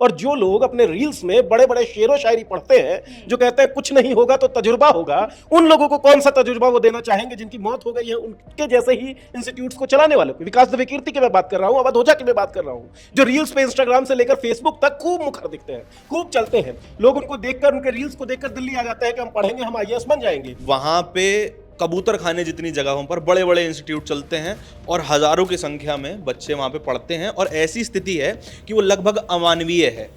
और जो लोग अपने रील्स में बड़े बड़े शेरो शायरी पढ़ते हैं, जो कहते हैं कुछ नहीं होगा तो तजुर्बा होगा, उन लोगों को कौन सा तजुर्बा वो देना चाहेंगे जिनकी मौत हो गई है उनके जैसे ही इंस्टीट्यूट्स को चलाने वालों को। विकास दुबे कीर्ति की मैं बात कर रहा हूं, अवध ओझा की मैं बात कर रहा हूं, जो रील्स पे इंस्टाग्राम से लेकर फेसबुक तक खूब मुखर दिखते हैं, खूब चलते हैं। लोग उनको देखकर, उनके रील्स को देखकर दिल्ली आ जाता है कि हम पढ़ेंगे, हम आईएएस बन जाएंगे। वहां पे कबूतर खाने जितनी जगहों पर बड़े बड़े इंस्टीट्यूट चलते हैं और हजारों की संख्या में बच्चे वहां पे पढ़ते हैं, और ऐसी स्थिति है कि वो लगभग अमानवीय है।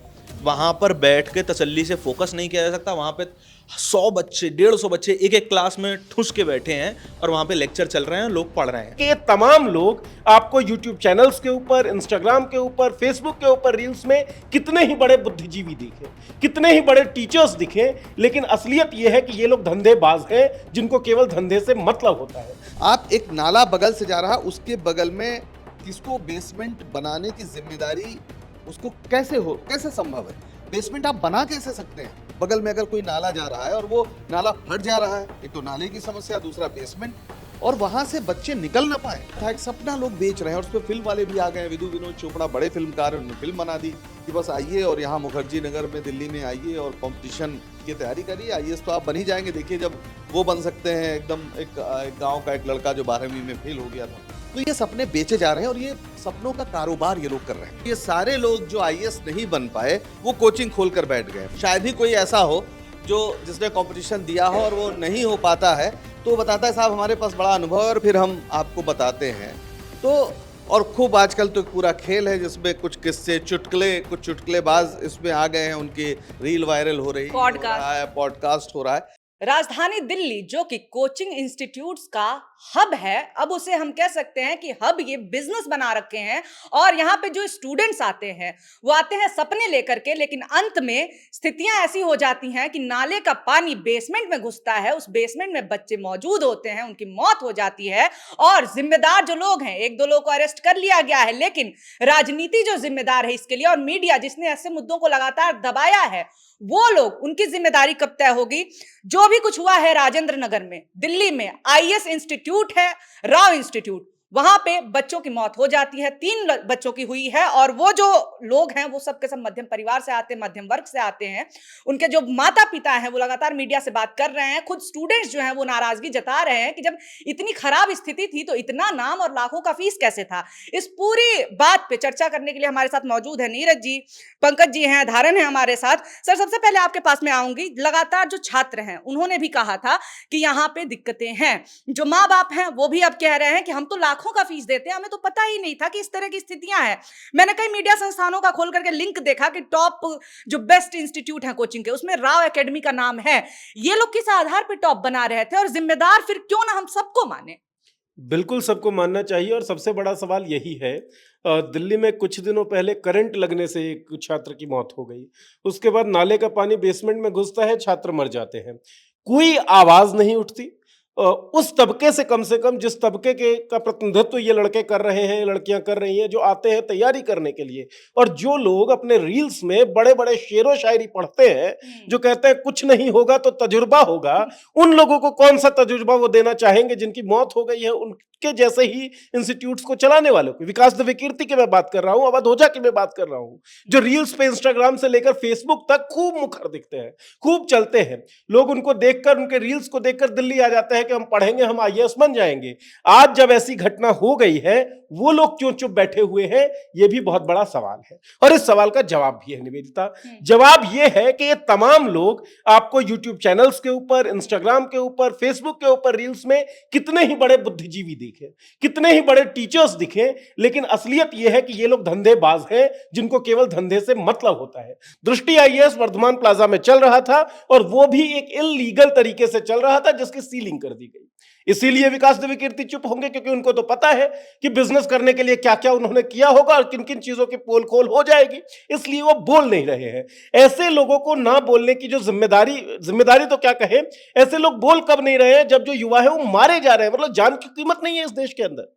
वहां पर बैठ के तसल्ली से फोकस नहीं किया जा सकता। वहां पे 100 बच्चे, 150 बच्चे एक एक क्लास में ठुस के बैठे हैं और वहां पे लेक्चर चल रहे हैं, लोग पढ़ रहे हैं। कि ये तमाम लोग आपको यूट्यूब चैनल्स के ऊपर, इंस्टाग्राम के ऊपर, फेसबुक के ऊपर रील्स में कितने ही बड़े बुद्धिजीवी दिखे, कितने ही बड़े टीचर्स दिखे, लेकिन असलियत ये है कि ये लोग धंधेबाज हैं जिनको केवल धंधे से मतलब होता है। आप एक नाला बगल से जा रहा, उसके बगल में किसको बेसमेंट बनाने की जिम्मेदारी, उसको कैसे संभव है? बेसमेंट आप बना कैसे सकते हैं? बगल में अगर कोई नाला जा रहा है और वो नाला फट जा रहा है, एक तो नाले की समस्या, दूसरा बेसमेंट, और वहां से बच्चे निकल ना पाए। था एक सपना लोग बेच रहे हैं, और उस पर फिल्म वाले भी आ गए। विदु विनोद चोपड़ा बड़े फिल्मकार, उन्होंने फिल्म बना दी कि बस आइए और यहाँ मुखर्जी नगर में दिल्ली में आइए और कंपटीशन की तैयारी करिए, आईएएस तो आप बन ही जाएंगे। देखिए जब वो बन सकते हैं, एकदम एक गाँव का एक लड़का जो 12वीं में फेल हो गया था। तो ये सपने बेचे जा रहे हैं और ये सपनों का कारोबार ये लोग कर रहे हैं। ये सारे लोग जो आईएएस नहीं बन पाए, वो कोचिंग खोल कर बैठ गए। शायद ही कोई ऐसा हो जो जिसने कंपटीशन दिया हो और वो नहीं हो पाता है, तो बताता है साहब हमारे पास बड़ा अनुभव है और फिर हम आपको बताते हैं। तो और खूब आजकल तो पूरा खेल है जिसमें कुछ किस्से, चुटकुले, कुछ चुटकुलेबाज इसमें आ गए हैं, उनकी रील वायरल हो रही है, पॉडकास्ट हो रहा है। राजधानी दिल्ली जो कि कोचिंग इंस्टीट्यूट्स का हब है, अब उसे हम कह सकते हैं कि हब ये बिजनेस बना रखे हैं। और यहाँ पे जो स्टूडेंट्स आते हैं वो आते हैं सपने लेकर के, लेकिन अंत में स्थितियां ऐसी हो जाती हैं कि नाले का पानी बेसमेंट में घुसता है, उस बेसमेंट में बच्चे मौजूद होते हैं, उनकी मौत हो जाती है। और जिम्मेदार जो लोग हैं, 1-2 लोग को अरेस्ट कर लिया गया है, लेकिन राजनीति जो जिम्मेदार है इसके लिए, और मीडिया जिसने ऐसे मुद्दों को लगातार दबाया है, वो लोग, उनकी जिम्मेदारी कब तय होगी? जो भी कुछ हुआ है राजेंद्र नगर में, दिल्ली में आईएएस इंस्टीट्यूट है, राव इंस्टीट्यूट, वहां पे बच्चों की मौत हो जाती है, 3 बच्चों की हुई है। और वो जो लोग हैं वो सबके सब मध्यम परिवार से आते हैं, मध्यम वर्ग से आते हैं। उनके जो माता पिता हैं वो लगातार मीडिया से बात कर रहे हैं। खुद स्टूडेंट्स जो हैं वो नाराजगी जता रहे हैं कि जब इतनी खराब स्थिति थी तो इतना नाम और लाखों का फीस कैसे था। इस पूरी बात पे चर्चा करने के लिए हमारे साथ मौजूद है नीरज जी, पंकज जी हैं, धारण है हमारे साथ। सर, सबसे पहले आपके पास में आऊंगी। लगातार जो छात्र हैं उन्होंने भी कहा था कि यहाँ पे दिक्कतें हैं। जो माँ बाप हैं वो भी अब कह रहे हैं कि हम तो लाखों का फीस देते हैं, हमें तो पता ही नहीं था कि इस तरह की स्थितियां हैं। मैंने कई मीडिया संस्थानों का खोल करके लिंक देखा कि टॉप जो बेस्ट इंस्टीट्यूट है कोचिंग के, उसमें राव एकेडमी का नाम है। ये लोग किस आधार पर टॉप बना रहे थे, और जिम्मेदार फिर क्यों ना हम सबको माने? बिल्कुल सबको मानना चाहिए, और सबसे बड़ा सवाल यही है। दिल्ली में कुछ दिनों पहले करंट लगने से एक छात्र की मौत हो गई। उसके बाद नाले का पानी बेसमेंट में घुसता है, छात्र मर जाते हैं। कोई आवाज नहीं उठती। उस तबके से कम जिस तबके के का प्रतिनिधित्व ये लड़के कर रहे हैं, लड़कियां कर रही हैं, जो आते हैं तैयारी करने के लिए, और जो लोग अपने रील्स में बड़े बड़े शेरो शायरी पढ़ते हैं, जो कहते हैं कुछ नहीं होगा तो तजुर्बा होगा, उन लोगों को कौन सा तजुर्बा वो देना चाहेंगे जिनकी मौत हो गई है उनके जैसे ही इंस्टीट्यूट्स को चलाने वालों को। विकास दुबे कीर्ति की मैं बात कर रहा हूं, अवध ओझा की मैं बात कर रहा हूं, जो रील्स पे इंस्टाग्राम से लेकर फेसबुक तक खूब मुखर दिखते हैं, खूब चलते हैं। लोग उनको देखकर, उनके रील्स को देखकर दिल्ली आ जाता है कि हम पढ़ेंगे, हम आईएएस बन जाएंगे। आज जब ऐसी घटना हो गई है, वो लोग क्यों चुप बैठे हुए हैं, ये भी बहुत बड़ा सवाल है। और इस सवाल का जवाब भी है निवेदिता। जवाब ये है कि ये तमाम लोग आपको यूट्यूब चैनल्स के ऊपर, इंस्टाग्राम के ऊपर, फेसबुक के ऊपर रील्स में कितने ही बड़े बुद्धिजीवी दिखे, कितने ही बड़े टीचर्स दिखे, लेकिन असलियत यह है कि ये लोग धंधेबाज हैं जिनको केवल धंधे से मतलब होता है। दृष्टि आईएएस वर्धमान प्लाजा में चल रहा था, और वो भी एक इल्लीगल तरीके से चल रहा था जिसकी सीलिंग कर दी गई। इसीलिए विकास दुबे कीर्ति चुप होंगे, क्योंकि उनको तो पता है कि बिजनेस करने के लिए क्या क्या उन्होंने किया होगा और किन किन चीजों की पोल खोल हो जाएगी, इसलिए वो बोल नहीं रहे हैं। ऐसे लोगों को ना बोलने की जो जिम्मेदारी तो क्या कहे, ऐसे लोग बोल कब नहीं रहे हैं जब जो युवा है वो मारे जा रहे हैं। मतलब जान की कीमत नहीं है इस देश के अंदर।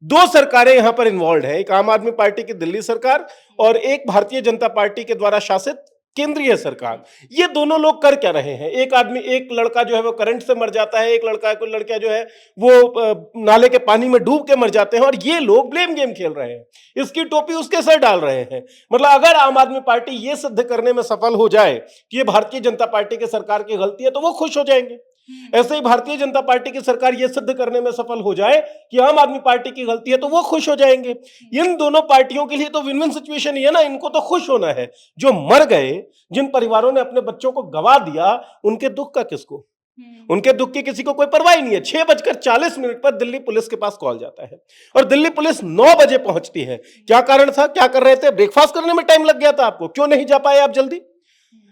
2 सरकारें यहां पर इन्वॉल्व है, एक आम आदमी पार्टी की दिल्ली सरकार और एक भारतीय जनता पार्टी के द्वारा शासित केंद्रीय सरकार, ये दोनों लोग कर क्या रहे हैं? एक आदमी, एक लड़का जो है वो करंट से मर जाता है, एक लड़का, कोई लड़का जो है वो नाले के पानी में डूब के मर जाते हैं, और ये लोग ब्लेम गेम खेल रहे हैं, इसकी टोपी उसके सर डाल रहे हैं। मतलब अगर आम आदमी पार्टी ये सिद्ध करने में सफल हो जाए कि ये भारतीय जनता पार्टी की सरकार की गलती है, तो वो खुश हो जाएंगे। ऐसे ही भारतीय जनता पार्टी की सरकार ये सिद्ध करने में सफल हो जाए कि आम आदमी पार्टी की गलती है, तो वो खुश हो जाएंगे। इन दोनों पार्टियों के लिए तो विन विन सिचुएशन ही है ना, इनको तो खुश होना है। जो मर गए, जिन परिवारों ने अपने बच्चों को गवा दिया, उनके दुख का किसको? उनके दुख की किसी को कोई परवाह ही नहीं है। 6:40 पर दिल्ली पुलिस के पास कॉल जाता है और दिल्ली पुलिस 9 बजे पहुंचती है। क्या कारण था? क्या कर रहे थे? ब्रेकफास्ट करने में टाइम लग गया था आपको, क्यों नहीं जा पाए आप जल्दी?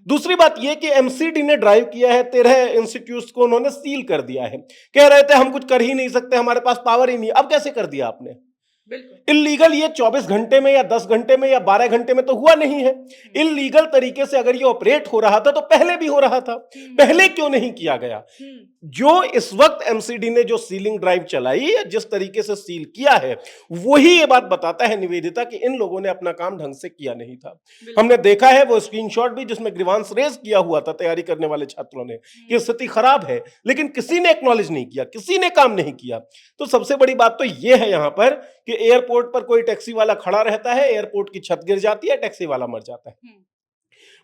दूसरी बात यह कि एमसीडी ने ड्राइव किया है, 13 इंस्टीट्यूट्स को उन्होंने सील कर दिया है। कह रहे थे हम कुछ कर ही नहीं सकते, हमारे पास पावर ही नहीं। अब कैसे कर दिया आपने? इल्लीगल ये 24 घंटे में या 10 घंटे में या 12 घंटे में तो हुआ नहीं है। इल्लीगल तरीके से अगर ये ऑपरेट हो रहा था तो पहले भी हो रहा था, पहले क्यों नहीं किया गया? जो इस वक्त एमसीडी ने जो सीलिंग ड्राइव चलाई, जिस तरीके से सील किया है, वही ये बात बताता है निवेदिता कि इन लोगों ने अपना काम ढंग से किया नहीं था। हमने देखा है वो स्क्रीनशॉट भी जिसमें ग्रीवांस रेज किया हुआ था तैयारी करने वाले छात्रों ने कि स्थिति खराब है, लेकिन किसी ने एक्नॉलेज नहीं किया, किसी ने काम नहीं किया। तो सबसे बड़ी बात तो यह है यहां पर कि एयरपोर्ट पर कोई टैक्सी वाला खड़ा रहता है, एयरपोर्ट की छत गिर जाती है, टैक्सी वाला मर जाता है।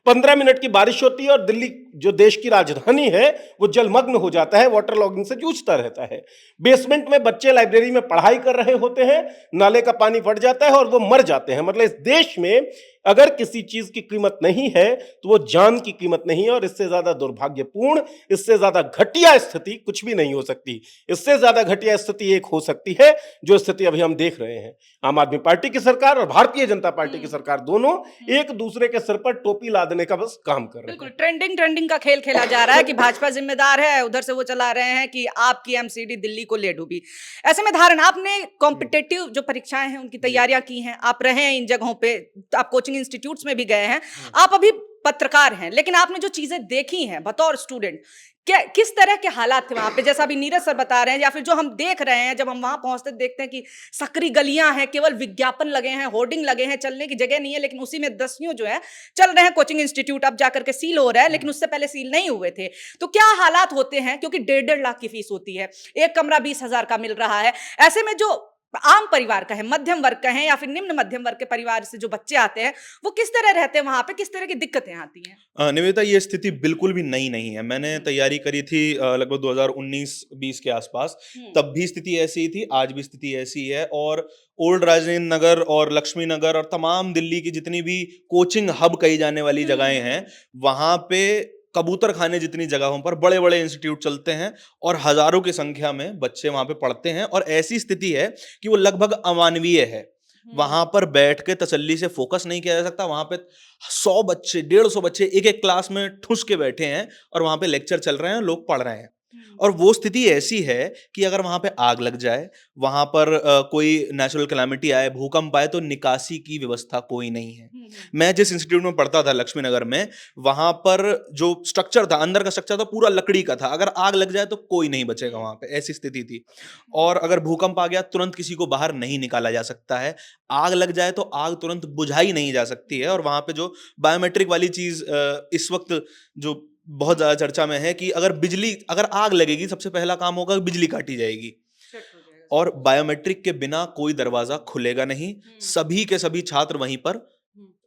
15 मिनट की बारिश होती है और दिल्ली जो देश की राजधानी है वो जलमग्न हो जाता है, वाटर लॉगिंग से जूझता रहता है। बेसमेंट में बच्चे लाइब्रेरी में पढ़ाई कर रहे होते हैं, नाले का पानी फट जाता है और वो मर जाते हैं। मतलब इस देश में अगर किसी चीज की कीमत नहीं है तो वो जान की कीमत नहीं है, और इससे ज्यादा दुर्भाग्यपूर्ण, इससे ज्यादा घटिया स्थिति कुछ भी नहीं हो सकती। इससे ज्यादा घटिया स्थिति एक हो सकती है जो स्थिति अभी हम देख रहे हैं। आम आदमी पार्टी की सरकार और भारतीय जनता पार्टी की सरकार दोनों एक दूसरे के सिर पर टोपी लादने का बस काम कर रहे बिल्कुल हैं। ट्रेंडिंग का खेल खेला जा रहा है कि भाजपा जिम्मेदार है, उधर से वो चला रहे हैं कि आपकी एमसीडी दिल्ली को ले डूबी। ऐसे में धारण, आपने कॉम्पिटेटिव जो परीक्षाएं हैं उनकी तैयारियां की हैं, आप रहे हैं इन जगहों पे, आप कोचिंग इंस्टीट्यूट्स में भी गए हैं, आप अभी पत्रकार हैं, लेकिन आपने जो चीजें देखी हैं बतौर स्टूडेंट, क्या किस तरह के हालात थे वहां पे? जैसा अभी नीरज सर बता रहे हैं, या फिर जो हम देख रहे हैं, जब हम वहां पहुंचते देखते हैं कि सकरी गलियां हैं, केवल विज्ञापन लगे हैं, होर्डिंग लगे हैं, चलने की जगह नहीं है, लेकिन उसी में दसियों जो है चल रहे हैं। कोचिंग इंस्टीट्यूट अब जाकर के सील हो रहा है, लेकिन उससे पहले सील नहीं हुए थे। तो क्या हालात होते हैं? क्योंकि 1.5 लाख की फीस होती है, एक कमरा 20,000 का मिल रहा है। ऐसे में जो आम परिवार का है, मध्यम वर्ग का है या फिर निम्न मध्यम वर्ग के परिवार से जो बच्चे आते हैं, वो किस तरह रहते हैं वहां पे, किस तरह की दिक्कतें आती हैं? निवेदिता, ये स्थिति बिल्कुल भी नई नहीं है। मैंने तैयारी करी थी लगभग 2019-20 के आसपास, तब भी स्थिति ऐसी ही थी, आज भी स्थिति ऐसी है। और ओल्ड राजेंद्र नगर और लक्ष्मी नगर और तमाम दिल्ली की जितनी भी कोचिंग हब कही जाने वाली जगहें हैं, वहां पे कबूतर खाने जितनी जगहों पर बड़े बड़े इंस्टीट्यूट चलते हैं और हजारों की संख्या में बच्चे वहां पे पढ़ते हैं। और ऐसी स्थिति है कि वो लगभग अमानवीय है। वहां पर बैठ के तसल्ली से फोकस नहीं किया जा सकता। वहां पे 100 बच्चे, 150 बच्चे एक एक क्लास में ठुस के बैठे हैं और वहां पे लेक्चर चल रहे हैं, लोग पढ़ रहे हैं। और वो स्थिति ऐसी है कि अगर वहां पे आग लग जाए, वहां पर कोई नेचुरल कैलामिटी आए, भूकंप आए, तो निकासी की व्यवस्था कोई नहीं है। मैं जिस इंस्टीट्यूट में पढ़ता था लक्ष्मी नगर में, वहां पर जो स्ट्रक्चर था, अंदर का स्ट्रक्चर था, पूरा लकड़ी का था। अगर आग लग जाए तो कोई नहीं बचेगा वहां पे, ऐसी स्थिति थी। और अगर भूकंप आ गया, तुरंत किसी को बाहर नहीं निकाला जा सकता है। आग लग जाए तो आग तुरंत बुझाई नहीं जा सकती है। और वहां पे जो बायोमेट्रिक वाली चीज इस वक्त जो बहुत ज्यादा चर्चा में है कि अगर आग लगेगी, सबसे पहला काम होगा बिजली काटी जाएगी। और बायोमेट्रिक के बिना कोई दरवाजा खुलेगा नहीं। सभी के सभी छात्र वहीं पर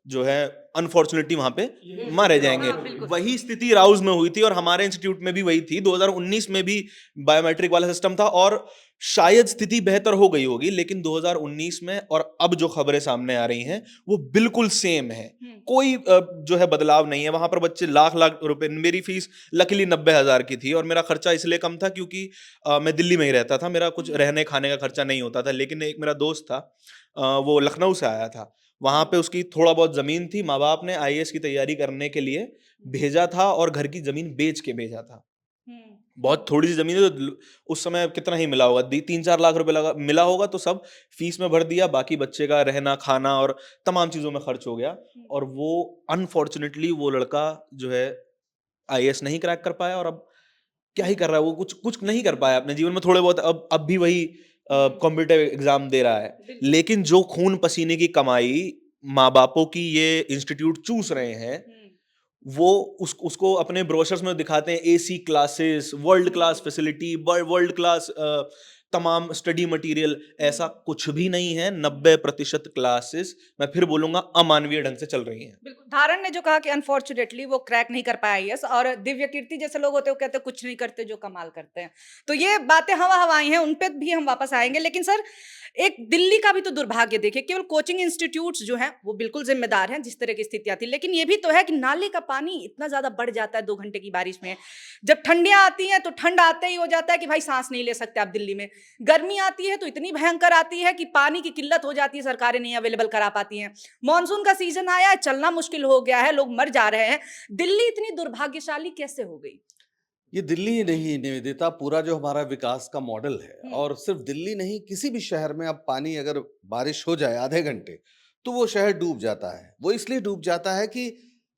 जो है अनफॉर्चुनेटली वहां पे मारे जाएंगे। वही स्थिति राउज में हुई थी और हमारे इंस्टीट्यूट में भी वही थी। 2019 में भी बायोमेट्रिक वाला सिस्टम था और शायद स्थिति बेहतर हो गई होगी, लेकिन 2019 में और अब जो खबरें सामने आ रही हैं वो बिल्कुल सेम है। कोई जो है बदलाव नहीं है। वहां पर बच्चे लाख लाख रुपए, मेरी फीस लकीली 90,000 की थी और मेरा खर्चा इसलिए कम था क्योंकि मैं दिल्ली में ही रहता था, मेरा कुछ रहने खाने का खर्चा नहीं होता था। लेकिन एक मेरा दोस्त था, वो लखनऊ से आया था, वहां पे उसकी थोड़ा बहुत जमीन थी, माँ बाप ने आईएएस की तैयारी करने के लिए भेजा था और घर की जमीन बेच के भेजा था। बहुत थोड़ी सी जमीन है, तो उस समय कितना ही मिला होगा, 3-4 लाख रुपए मिला होगा, तो सब फीस में भर दिया, बाकी बच्चे का रहना खाना और तमाम चीजों में खर्च हो गया। और वो अनफॉर्चुनेटली वो लड़का जो है आईएएस नहीं क्रैक कर पाया और अब क्या ही कर रहा है, वो कुछ नहीं कर पाया अपने जीवन में। थोड़े बहुत अब भी वही कॉम्पिटिटिव एग्जाम दे रहा है। लेकिन जो खून पसीने की कमाई माँ बापों की ये इंस्टीट्यूट चूस रहे हैं, वो उसको अपने ब्रोशर्स में दिखाते हैं, AC classes, world class facility, world class तमाम स्टडी मटेरियल। ऐसा कुछ भी नहीं है। 90% क्लासेस, मैं फिर बोलूंगा, अमानवीय ढंग से चल रही हैं। बिल्कुल, धारण ने जो कहा कि अनफॉर्चुनेटली वो क्रैक नहीं कर पाया आईएएस, और दिव्य कीर्ति जैसे लोग होते हैं वो कहते हैं कुछ नहीं करते जो कमाल करते हैं। तो ये बातें हवा हवाई हैं, उन पे भी हम वापस आएंगे। लेकिन सर, एक दिल्ली का भी तो दुर्भाग्य देखिए, केवल कोचिंग इंस्टीट्यूट्स जो हैं वो बिल्कुल जिम्मेदार हैं जिस तरह की स्थितियां थी, लेकिन ये भी तो है कि नाले का पानी इतना ज्यादा बढ़ जाता है 2 घंटे की बारिश में। जब ठंडियां आती हैं तो ठंड आते ही हो जाता है कि भाई सांस नहीं ले सकते आप दिल्ली में। गर्मी आती है तो इतनी भयंकर आती है कि पानी की किल्लत हो जाती है, सरकारें नहीं अवेलेबल करा पाती हैं। मॉनसून का सीजन आया है, चलना मुश्किल हो गया है, लोग मर जा रहे हैं। दिल्ली इतनी दुर्भाग्यशाली कैसे हो गई? ये दिल्ली ही नहीं निवेदिता, पूरा जो हमारा विकास का मॉडल है, हम्म। और सिर्फ दिल्ली नहीं, किसी भी शहर में अब पानी अगर बारिश हो जाए आधे घंटे तो वो शहर डूब जाता है। वो इसलिए डूब जाता है कि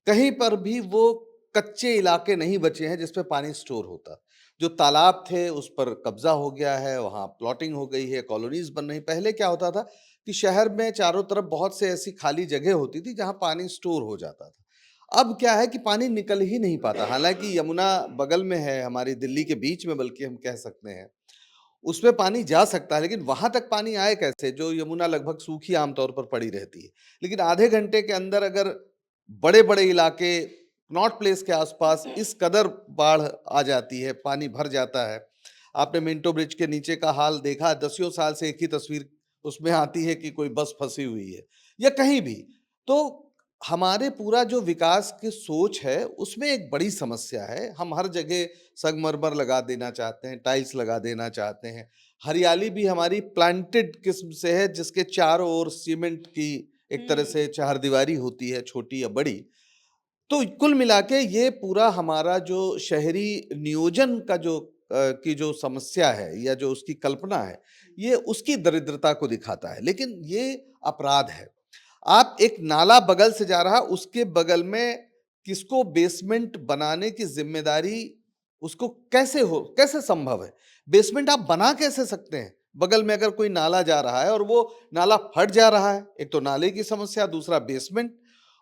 कहीं पर भी वो कच्चे इलाके नहीं बचे हैं जिस पे पानी स्टोर होता। जो तालाब थे उस पर कब्जा हो गया है, वहाँ प्लॉटिंग हो गई है, कॉलोनीज बन रही। पहले क्या होता था कि शहर में चारों तरफ बहुत से ऐसी खाली जगह होती थी जहाँ पानी स्टोर हो जाता था। अब क्या है कि पानी निकल ही नहीं पाता। हालांकि यमुना बगल में है, हमारी दिल्ली के बीच में बल्कि हम कह सकते हैं, उसमें पानी जा सकता है, लेकिन वहां तक पानी आए कैसे? जो यमुना लगभग सूखी आमतौर पर पड़ी रहती है। लेकिन आधे घंटे के अंदर अगर बड़े बड़े इलाके, नॉर्थ प्लेस के आसपास इस कदर बाढ़ आ जाती है, पानी भर जाता है। आपने मिंटो ब्रिज के नीचे का हाल देखा, दसियों साल से एक ही तस्वीर उसमें आती है कि कोई बस फंसी हुई है या कहीं भी। तो हमारे पूरा जो विकास की सोच है उसमें एक बड़ी समस्या है। हम हर जगह संगमरमर लगा देना चाहते हैं, टाइल्स लगा देना चाहते हैं। हरियाली भी हमारी प्लांटेड किस्म से है जिसके चारों ओर सीमेंट की एक तरह से चारदीवारी होती है, छोटी या बड़ी। तो कुल मिला के ये पूरा हमारा जो शहरी नियोजन का जो की जो समस्या है या जो उसकी कल्पना है, ये उसकी दरिद्रता को दिखाता है। लेकिन ये अपराध है। आप एक नाला बगल से जा रहा, उसके बगल में किसको बेसमेंट बनाने की जिम्मेदारी, उसको कैसे संभव है? बेसमेंट आप बना कैसे सकते हैं? बगल में अगर कोई नाला जा रहा है और वो नाला फट जा रहा है, एक तो नाले की समस्या, दूसरा बेसमेंट,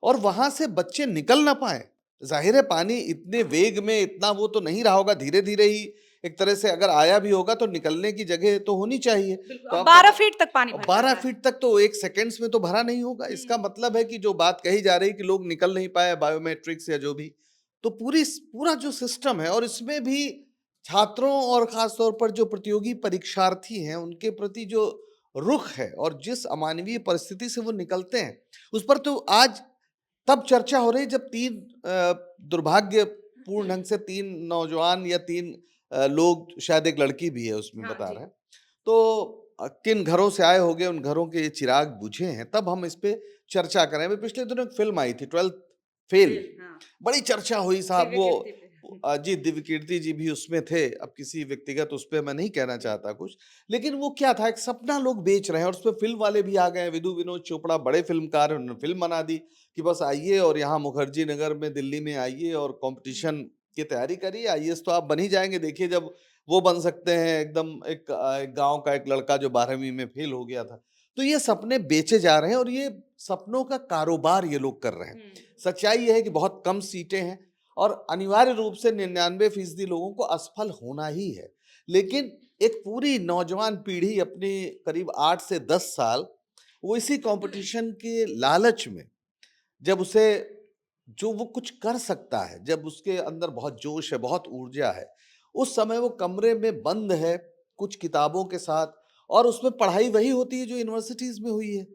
और वहां से बच्चे निकल ना पाए। जाहिर है पानी इतने वेग में इतना वो तो नहीं रहा होगा, धीरे धीरे ही एक तरह से अगर आया भी होगा तो निकलने की जगह तो होनी चाहिए। तो आप 12 फीट तक पानी भर 12 जाता है। फीट तक तो एक सेकेंड्स में तो भरा नहीं होगा। इसका मतलब है कि जो बात कही जा रही कि लोग निकल नहीं पाए, बायोमेट्रिक्स या जो भी, तो पूरा जो सिस्टम है, और इसमें भी छात्रों और खास तौर पर जो प्रतियोगी परीक्षार्थी हैं उनके प्रति जो रुख है और जिस अमानवीय परिस्थिति से वो निकलते हैं, उस पर तो आज तब चर्चा हो रही है जब 3 दुर्भाग्यपूर्ण ढंग से 3 नौजवान या 3 लोग, शायद एक लड़की भी है उसमें, हाँ बता जी। रहे हैं। तो किन घरों से आए होंगे, उन घरों के ये चिराग बुझे हैं, तब हम इस पे चर्चा करें। अभी पिछले दिनों एक फिल्म आई थी 12th फेल, हाँ, बड़ी चर्चा हुई साहब। दिव्य वो कीर्ति पे। जी, दिव्य कीर्ति जी भी उसमें थे। अब किसी व्यक्तिगत उस पे मैं नहीं कहना चाहता कुछ, लेकिन वो क्या था, एक सपना लोग बेच रहे हैं, और उसपे फिल्म वाले भी आ गए। विदु विनोद चोपड़ा बड़े फिल्मकार हैं, उन्होंने फिल्म बना दी कि बस आइए और यहाँ मुखर्जी नगर में दिल्ली में आइए और कंपटीशन की तैयारी करिए, आईएएस तो आप बन ही जाएंगे। देखिए जब वो बन सकते हैं, एकदम एक गांव का एक लड़का जो 12वीं में फेल हो गया था। तो ये सपने बेचे जा रहे हैं और ये सपनों का कारोबार ये लोग कर रहे हैं। सच्चाई ये है कि बहुत कम सीटें हैं और अनिवार्य रूप से 99% लोगों को असफल होना ही है। लेकिन एक पूरी नौजवान पीढ़ी अपनी करीब 8 से 10 साल वो इसी कंपटीशन के लालच में, जब उसे, जो वो कुछ कर सकता है, जब उसके अंदर बहुत जोश है, बहुत ऊर्जा है, उस समय वो कमरे में बंद है कुछ किताबों के साथ, और उसमें पढ़ाई वही होती है जो यूनिवर्सिटीज में हुई है।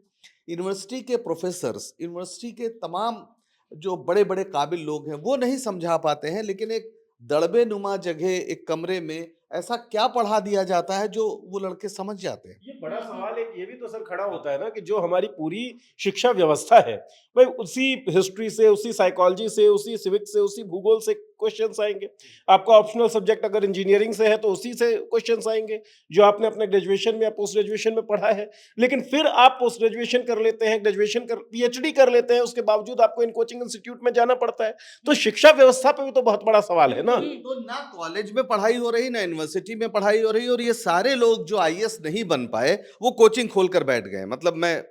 यूनिवर्सिटी के प्रोफेसर्स, यूनिवर्सिटी के तमाम जो बड़े बड़े काबिल लोग हैं वो नहीं समझा पाते हैं, लेकिन एक दड़बे नुमा जगह, एक कमरे में ऐसा क्या पढ़ा दिया जाता है जो वो लड़के समझ जाते हैं। ये बड़ा सवाल एक ये भी तो सर खड़ा होता है ना कि जो हमारी पूरी शिक्षा व्यवस्था है, भाई उसी हिस्ट्री से, उसी साइकोलॉजी से, उसी सिविक्स से, उसी भूगोल से क्वेश्चंस आएंगे। आपका ऑप्शनल सब्जेक्ट अगर इंजीनियरिंग से है तो उसी से क्वेश्चंस आएंगे जो आपने अपने ग्रेजुएशन में या पोस्ट ग्रेजुएशन में पढ़ा है। लेकिन फिर आप पोस्ट ग्रेजुएशन कर लेते हैं, ग्रेजुएशन कर पीएचडी कर लेते हैं, उसके बावजूद आपको इन कोचिंग इंस्टीट्यूट में जाना पड़ता है। तो शिक्षा व्यवस्था पे भी तो बहुत बड़ा सवाल है ना। तो ना कॉलेज में पढ़ाई हो रही, ना यूनिवर्सिटी में पढ़ाई हो रही, और ये सारे लोग जो आईएएस नहीं बन पाए वो कोचिंग खोलकर बैठ गए। मतलब मैं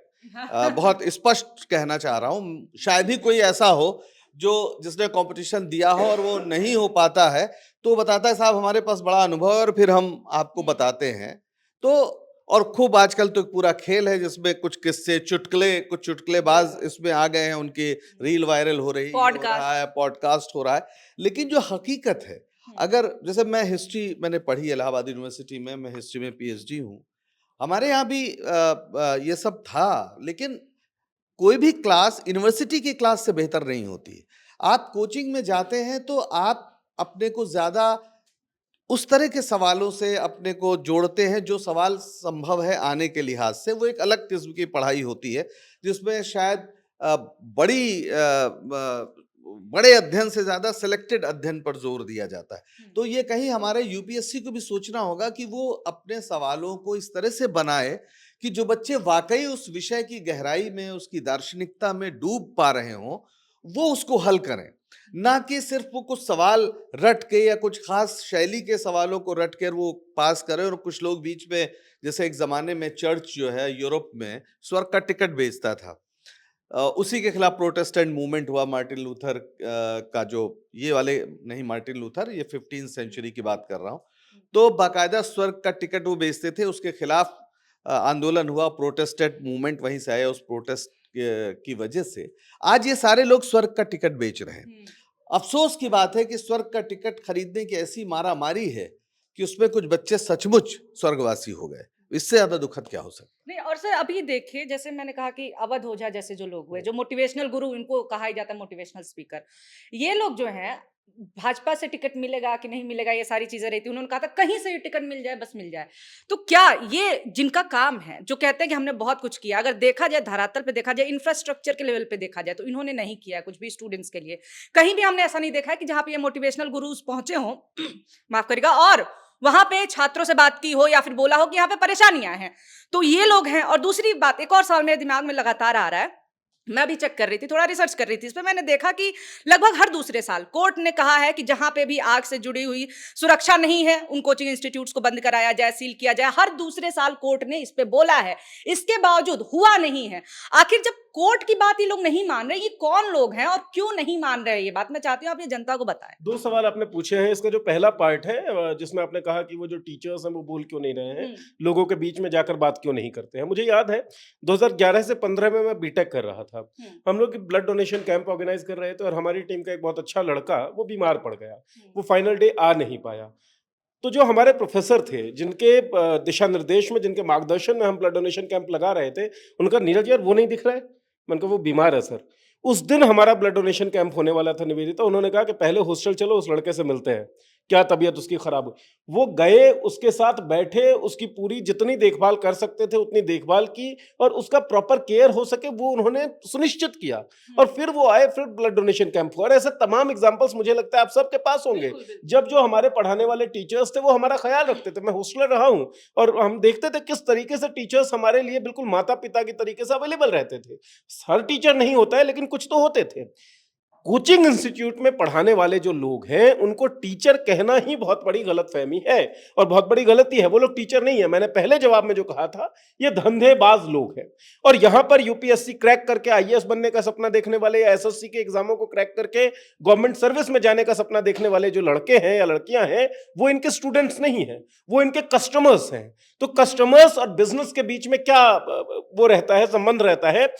बहुत स्पष्ट कहना चाह रहा हूं, शायद ही कोई ऐसा हो जो जिसने कंपटीशन दिया हो और वो नहीं हो पाता है, तो बताता है साहब हमारे पास बड़ा अनुभव है और फिर हम आपको बताते हैं। तो और खूब आजकल तो एक पूरा खेल है जिसमें कुछ किस्से, चुटकुले, कुछ चुटकुलेबाज इसमें आ गए हैं, उनकी रील वायरल हो रही हो रहा है, पॉडकास्ट हो रहा है। लेकिन जो हकीकत है, अगर जैसे मैं हिस्ट्री मैंने पढ़ी इलाहाबाद यूनिवर्सिटी में, मैं हिस्ट्री में पीएचडी हूँ। हमारे यहाँ भी ये सब था, लेकिन कोई भी क्लास यूनिवर्सिटी की क्लास से बेहतर नहीं होती है। आप कोचिंग में जाते हैं तो आप अपने को ज़्यादा उस तरह के सवालों से अपने को जोड़ते हैं जो सवाल संभव है आने के लिहाज से। वो एक अलग किस्म की पढ़ाई होती है जिसमें शायद बड़े अध्ययन से ज़्यादा सिलेक्टेड अध्ययन पर जोर दिया जाता है। तो ये कहीं हमारे यूपीएससी को भी सोचना होगा कि वो अपने सवालों को इस तरह से बनाए कि जो बच्चे वाकई उस विषय की गहराई में, उसकी दार्शनिकता में डूब पा रहे हों, वो उसको हल करें। ना कि सिर्फ वो कुछ सवाल रट के या कुछ खास शैली के सवालों को रट कर वो पास करें। और कुछ लोग बीच में, जैसे एक ज़माने में चर्च जो है यूरोप में स्वर्ग का टिकट बेचता था, उसी के खिलाफ प्रोटेस्टेंट मूवमेंट हुआ। मार्टिन लूथर का जो ये वाले नहीं, मार्टिन लूथर, ये 15वीं सेंचुरी की बात कर रहा हूँ। तो बाकायदा स्वर्ग का टिकट वो बेचते थे, उसके खिलाफ आंदोलन हुआ। प्रोटेस्टेंट मूवमेंट वहीं से आया, उस प्रोटेस्ट की वजह से आज ये सारे लोग स्वर्ग का टिकट बेच रहे हैं। अफसोस की बात है कि स्वर्ग का टिकट खरीदने की ऐसी मारामारी है कि उसमें कुछ बच्चे सचमुच स्वर्गवासी हो गए। इससे ज्यादा दुखद क्या हो सकता है? नहीं, और सर अभी देखिए, जैसे मैंने कहा कि अवध ओझा जैसे जो लोग हुए, जो मोटिवेशनल गुरु, इनको कहा ही जाता है मोटिवेशनल स्पीकर, ये लोग जो हैं, भाजपा से टिकट मिलेगा कि नहीं मिलेगा, ये सारी चीजें रहती, उन्होंने कहा था कहीं से ये टिकट मिल जाए, बस मिल जाए। तो क्या ये जिनका काम है, जो कहते हैं कि हमने बहुत कुछ किया, अगर देखा जाए धरातल पे, देखा जाए इंफ्रास्ट्रक्चर के लेवल पे देखा जाए, तो इन्होंने नहीं किया है कुछ भी स्टूडेंट्स के लिए। कहीं भी हमने ऐसा नहीं देखा है कि जहां पे ये मोटिवेशनल गुरुज पहुंचे हों माफ करिएगा, और वहां पे छात्रों से बात की हो या फिर बोला हो कि यहाँ पे परेशानियां हैं। तो ये लोग हैं। और दूसरी बात, एक और सवाल मेरे दिमाग में लगातार आ रहा है, मैं अभी चेक कर रही थी, थोड़ा रिसर्च कर रही थी इस पे, मैंने देखा कि लगभग हर दूसरे साल कोर्ट ने कहा है कि जहां पे भी आग से जुड़ी हुई सुरक्षा नहीं है, उन कोचिंग इंस्टीट्यूट्स को बंद कराया जाए, सील किया जाए। हर दूसरे साल कोर्ट ने इस पे बोला है, इसके बावजूद हुआ नहीं है। आखिर जब कोर्ट की बात ये लोग नहीं मान रहे, ये कौन लोग हैं और क्यों नहीं मान रहे, ये बात मैं चाहती हूँ आप ये जनता को बताएं। 2 सवाल आपने पूछे हैं। इसका जो पहला पार्ट है जिसमें आपने कहा कि वो जो टीचर्स हैं वो बोल क्यों नहीं रहे हैं, लोगों के बीच में जाकर बात क्यों नहीं करते हैं। मुझे याद है 2011 से 15 में मैं बीटेक कर रहा था। हम लोग ब्लड डोनेशन कैंप ऑर्गेनाइज कर रहे थे और हमारी टीम का एक बहुत अच्छा लड़का वो बीमार पड़ गया। वो फाइनल डे आ नहीं पाया। तो जो हमारे प्रोफेसर थे, जिनके दिशा निर्देश में, जिनके मार्गदर्शन में हम ब्लड डोनेशन कैंप लगा रहे थे, उनका, नीरज यार वो नहीं दिख रहा है। मैंने कहा वो बीमार है सर। उस दिन हमारा ब्लड डोनेशन कैंप होने वाला था निवेदिता। उन्होंने कहा कि पहले हॉस्टल चलो, उस लड़के से मिलते हैं, क्या तबीयत उसकी खराब हुई। वो गए, उसके साथ बैठे, उसकी पूरी जितनी देखभाल कर सकते थे उतनी देखभाल की और उसका प्रॉपर केयर हो सके वो उन्होंने सुनिश्चित किया। और फिर वो आए, फिर ब्लड डोनेशन कैंप हुआ। और ऐसे तमाम एग्जांपल्स मुझे लगता है आप सबके पास होंगे। जब जो हमारे पढ़ाने वाले टीचर्स थे वो हमारा ख्याल रखते थे। मैं हॉस्टलर रहा हूं और हम देखते थे किस तरीके से टीचर्स हमारे लिए बिल्कुल माता पिता की तरीके से अवेलेबल रहते थे। हर टीचर नहीं होता है, लेकिन कुछ तो होते थे। कोचिंग इंस्टीट्यूट में पढ़ाने वाले जो लोग हैं, उनको टीचर कहना ही बहुत बड़ी गलतफहमी है और बहुत बड़ी गलती है। वो लोग टीचर नहीं है। मैंने पहले जवाब में जो कहा था, ये धंधेबाज लोग हैं। और यहां पर यूपीएससी क्रैक करके आईएएस बनने का सपना देखने वाले या एसएससी के एग्जामों को क्रैक करके गवर्नमेंट सर्विस में जाने का सपना देखने वाले जो लड़के हैं या लड़कियां हैं, वो इनके स्टूडेंट्स नहीं है, वो इनके कस्टमर्स हैं। तो कस्टमर्स और बिजनेस के बीच में क्या वो रहता है, संबंध रहता है।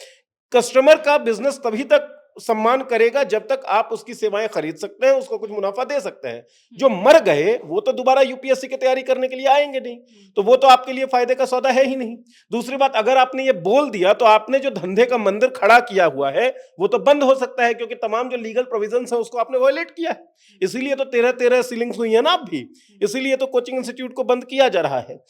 कस्टमर का बिजनेस तभी तक सम्मान करेगा जब तक आप उसकी सेवाएं खरीद सकते हैं, उसको कुछ मुनाफा दे सकते हैं। जो मर गए वो तो दोबारा यूपीएससी की तैयारी करने के लिए आएंगे नहीं, तो वो तो आपके लिए फायदे का सौदा है ही नहीं। दूसरी बात, अगर आपने ये बोल दिया तो आपने जो धंधे का मंदिर खड़ा किया हुआ है वो तो बंद हो सकता है, क्योंकि तमाम जो लीगल प्रोविजंस है उसको आपने वायलेट किया है। इसीलिए तो 13-13 सीलिंग्स हुई है ना आप भी, इसीलिए तो कोचिंग इंस्टीट्यूट को बंद किया जा रहा है।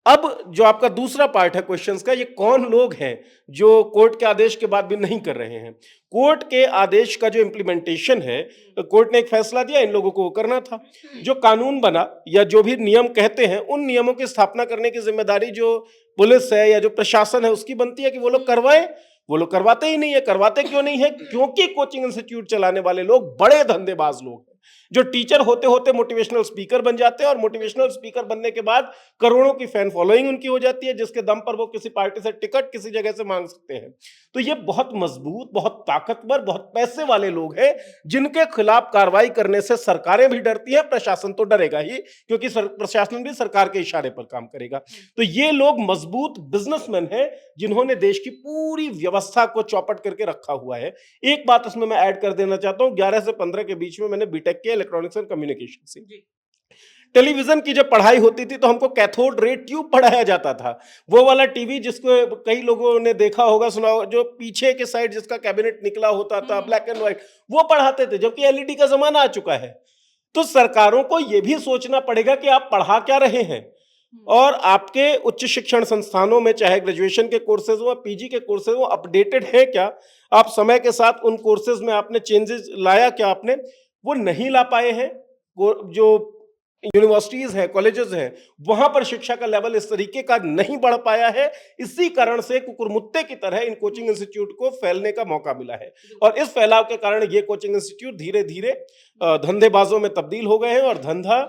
अब जो आपका दूसरा पार्ट है क्वेश्चंस का, ये कौन लोग हैं जो कोर्ट के आदेश के बाद भी नहीं कर रहे हैं। कोर्ट के आदेश का जो इम्प्लीमेंटेशन है, कोर्ट ने एक फैसला दिया, इन लोगों को वो करना था। जो कानून बना या जो भी नियम कहते हैं, उन नियमों की स्थापना करने की जिम्मेदारी जो पुलिस है या जो प्रशासन है उसकी बनती है कि वो लोग करवाएं। वो लोग करवाते ही नहीं है। करवाते क्यों नहीं है? क्योंकि कोचिंग इंस्टीट्यूट चलाने वाले लोग बड़े धंधेबाज लोग हैं। जो टीचर होते होते मोटिवेशनल स्पीकर बन जाते हैं और मोटिवेशनल स्पीकर बनने के बाद करोड़ों की फैन फॉलोइंग उनकी हो जाती है, जिसके दम पर वो किसी पार्टी से टिकट किसी जगह से मांग सकते हैं। तो ये बहुत मजबूत, बहुत ताकतवर, बहुत पैसे वाले लोग हैं, जिनके खिलाफ कार्रवाई करने से सरकारें भी डरती हैं, प्रशासन तो डरेगा ही, क्योंकि प्रशासन भी सरकार के इशारे पर काम करेगा। तो ये लोग मजबूत बिजनेसमैन हैं, जिन्होंने देश की पूरी व्यवस्था को चौपट करके रखा हुआ है। एक बात उसमें मैं ऐड कर देना चाहता हूं, 11 से 15 के बीच में मैंने बीटेक किया इलेक्ट्रॉनिक्स एंड कम्युनिकेशन से। टेलीविजन की जब पढ़ाई होती थी तो हमको कैथोड रे ट्यूब पढ़ाया जाता था। वो वाला टीवी जिसको कई लोगों ने देखा होगा, सुना होगा, जो पीछे के साइड जिसका कैबिनेट निकला होता था, ब्लैक एंड व्हाइट, वो पढ़ाते थे, जबकि एलईडी का जमाना आ चुका है। तो सरकारों को यह भी सोचना पड़ेगा कि आप पढ़ा क्या रहे हैं, और आपके उच्च शिक्षण संस्थानों में चाहे ग्रेजुएशन के कोर्सेज हो, पीजी के कोर्सेज हो, अपडेटेड है क्या? आप समय के साथ उन कोर्सेज में आपने चेंजेस लाया क्या? आपने वो नहीं ला पाए हैं। जो यूनिवर्सिटीज हैं, कॉलेजेस हैं, वहां पर शिक्षा का लेवल इस तरीके का नहीं बढ़ पाया है। इसी कारण से कुकुरमुत्ते की तरह इन कोचिंग इंस्टीट्यूट को फैलने का मौका मिला है, और इस फैलाव के कारण ये कोचिंग इंस्टीट्यूट धीरे धीरे धंधेबाजों में तब्दील हो गए हैं। और धंधा,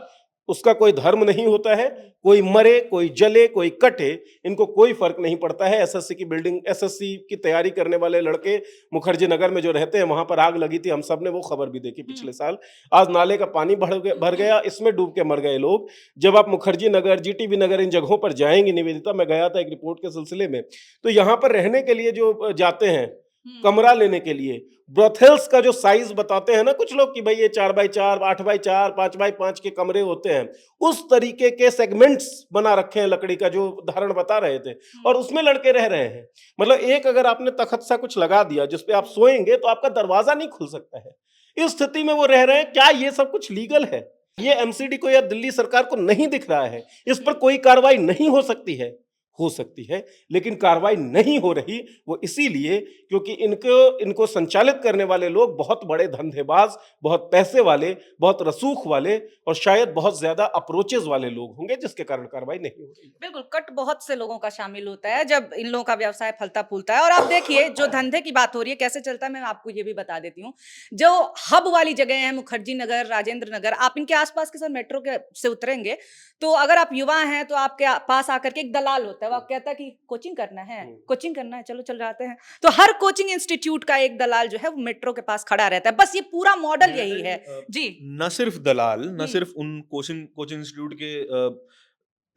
उसका कोई धर्म नहीं होता है, कोई मरे, कोई जले, कोई कटे, इनको कोई फर्क नहीं पड़ता है। एसएससी की तैयारी करने वाले लड़के मुखर्जी नगर में जो रहते हैं, वहां पर आग लगी थी, हम सब ने वो खबर भी देखी पिछले साल। आज नाले का पानी भर गया, इसमें डूब के मर गए लोग। जब आप मुखर्जी नगर, जीटीबी नगर, इन जगहों पर जाएंगे निवेदिता, मैं गया था एक रिपोर्ट के सिलसिले में, तो यहाँ पर रहने के लिए जो जाते हैं कमरा लेने के लिए, ब्रोथेल्स का जो साइज बताते हैं ना कुछ लोग कि भाई ये 4x4, 8x4, 5x5 के कमरे होते हैं, उस तरीके के सेगमेंट्स बना रखे हैं लकड़ी का, जो उदाहरण बता रहे थे, और उसमें लड़के रह रहे हैं। मतलब एक अगर आपने तख्त सा कुछ लगा दिया जिसपे आप सोएंगे तो आपका दरवाजा नहीं खुल सकता है। इस स्थिति में वो रह रहे हैं। क्या ये सब कुछ लीगल है? ये एमसीडी को या दिल्ली सरकार को नहीं दिख रहा है? इस पर कोई कार्रवाई नहीं हो सकती है? हो सकती है, लेकिन कार्रवाई नहीं हो रही, वो इसीलिए क्योंकि इनको संचालित करने वाले लोग बहुत बड़े धंधेबाज, बहुत पैसे वाले, बहुत रसूख वाले, और शायद बहुत ज्यादा अप्रोचेस वाले लोग होंगे, जिसके कारण कार्रवाई नहीं हो रही। बिल्कुल, कट बहुत से लोगों का शामिल होता है जब इन लोगों का व्यवसाय फलता फूलता है। और आप देखिए, जो धंधे की बात हो रही है, कैसे चलता है, मैं आपको ये भी बता देती हूँ। जो हब वाली जगह है, मुखर्जी नगर, राजेंद्र नगर, आप इनके आसपास के सब मेट्रो के से उतरेंगे, तो अगर आप युवा हैं तो आपके पास आकर के एक दलाल होता है, वो आप कहता है कि कोचिंग करना है, कोचिंग करना है, चलो चल जाते हैं। तो हर कोचिंग इंस्टीट्यूट का एक दलाल जो है वो मेट्रो के पास खड़ा रहता है। बस ये पूरा मॉडल यही है जी। न सिर्फ दलाल, न सिर्फ उन कोचिंग इंस्टीट्यूट के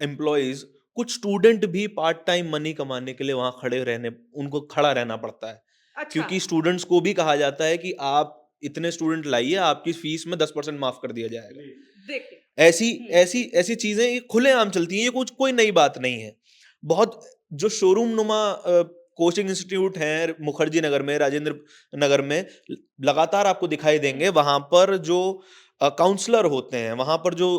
एम्प्लॉइज, कुछ स्टूडेंट भी पार्ट टाइम मनी कमाने के लिए वहां उनको खड़ा रहना पड़ता है। अच्छा। क्योंकि स्टूडेंट्स को भी कहा जाता है कि आप इतने स्टूडेंट लाइए, आपकी फीस में 10% माफ कर दिया जाएगा। देखिए, ऐसी चीजें ये खुलेआम चलती हैं, ये कुछ कोई नई बात नहीं है। बहुत जो शोरूम नुमा कोचिंग इंस्टीट्यूट हैं मुखर्जी नगर में, राजेंद्र नगर में, लगातार आपको दिखाई देंगे। वहां पर जो काउंसलर होते हैं, वहां पर जो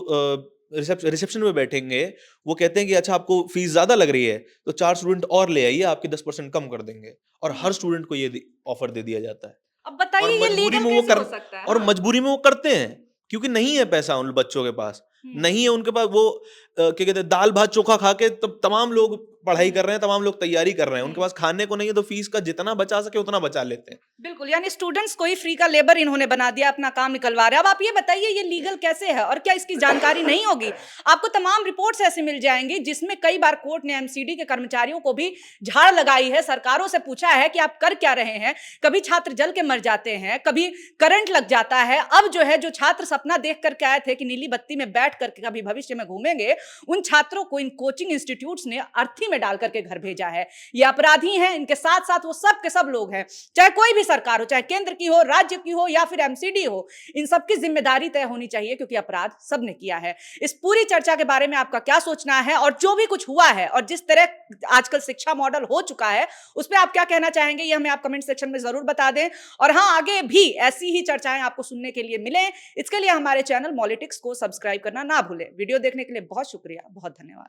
रिसेप्शन में बैठेंगे, वो कहते हैं कि अच्छा आपको फीस ज्यादा लग रही है तो 4 स्टूडेंट और ले आइए, आपके 10% कम कर देंगे। और हर स्टूडेंट को ये ऑफर दे दिया जाता है। अब बताइए ये मजबूरी लीगल में वो कैसे हो सकता है? और हाँ। मजबूरी में वो करते हैं, क्योंकि नहीं है पैसा उन बच्चों के पास, नहीं है उनके पास। वो क्या कहते हैं, दाल भात चोखा खा के तमाम लोग पढ़ाई कर रहे हैं, तमाम लोग तैयारी कर रहे हैं, उनके पास खाने को नहीं है, तो फीस का जितना बचा सके उतना बचा लेते हैं। बिल्कुल, यानी स्टूडेंट्स को ही फ्री का लेबर इन्होंने बना दिया, अपना काम निकलवा रहे हैं। अब आप ये बताइए ये लीगल कैसे है, और क्या इसकी जानकारी नहीं होगी? आपको तमाम रिपोर्ट्स ऐसे मिल जाएंगी जिसमें कई बार कोर्ट ने एमसीडी के कर्मचारियों को भी झाड़ लगाई है, सरकारों से पूछा है कि आप कर क्या रहे हैं। कभी छात्र जल के मर जाते हैं, कभी करंट लग जाता है। अब जो है, जो छात्र सपना देख करके आए थे कि नीली बत्ती में बैठ करके कभी भविष्य में घूमेंगे, उन छात्रों को इन कोचिंग इंस्टीट्यूट्स ने अर्थी में डाल करके घर भेजा है। ये अपराधी हैं, इनके साथ साथ वो सब के सब लोग हैं, चाहे कोई भी सरकार हो, चाहे केंद्र की हो, राज्य की हो, या फिर एमसीडी हो, इन सबकी जिम्मेदारी तय होनी चाहिए, क्योंकि अपराध सबने किया है। इस पूरी चर्चा के बारे में आपका क्या सोचना है, और जो भी कुछ हुआ है और जिस तरह आजकल शिक्षा मॉडल हो चुका है, उस पर आप क्या कहना चाहेंगे, ये हमें आप कमेंट सेक्शन में जरूर बता दें। और हाँ, आगे भी ऐसी ही चर्चाएं आपको सुनने के लिए मिले, इसके लिए हमारे चैनल मॉलिटिक्स को सब्सक्राइब करना ना भूलें। वीडियो देखने के लिए बहुत शुक्रिया, बहुत धन्यवाद।